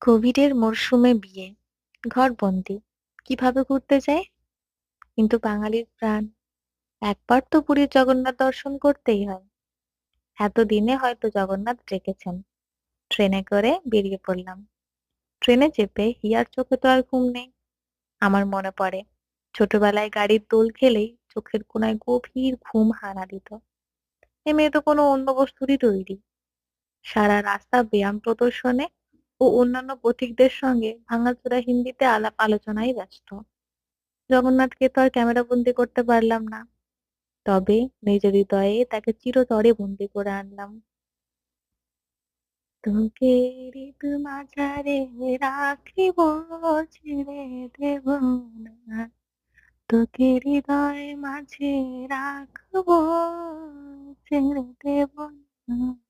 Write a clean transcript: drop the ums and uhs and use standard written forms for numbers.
কোভিডের মরশুমে বিয়ে, ঘরবন্দি। কিভাবে ঘুরতে যাই? কিন্তু বাঙালির প্রাণ। একবার তো পুরীর জগন্নাথ দর্শন করতেই হয়। এতদিনে হয়তো জগন্নাথ ডেকেছেন। ট্রেনে করে বেরিয়ে পড়লাম। ট্রেনে চেপে হিয়ার চোখে তো আর ঘুম নেই। আমার মনে পড়ে ছোটবেলায় গাড়ির দোল খেলেই চোখের কোণায় গভীর ঘুম হানা দিত। এ মেয়ে তো কোনো অন্য বস্তুরই তৈরি। সারা রাস্তা ব্যায়াম প্রদর্শনে ও অন্যান্য পথিকদের সঙ্গে ভাঙাচোরা হিন্দিতে আলাপ আলোচনায় ব্যস্ত। জগন্নাথকে তো আর ক্যামেরাবন্দি করতে পারলাম না। তবে নিজের হৃদয়ে তাকে চিরতরে বন্দি করে আনলাম। তোকে হৃদ মাঝারে রাখিব, ছেড়ে দেব না। তোকে হৃদয় মাঝে রাখবো, ছেড়ে দেব না।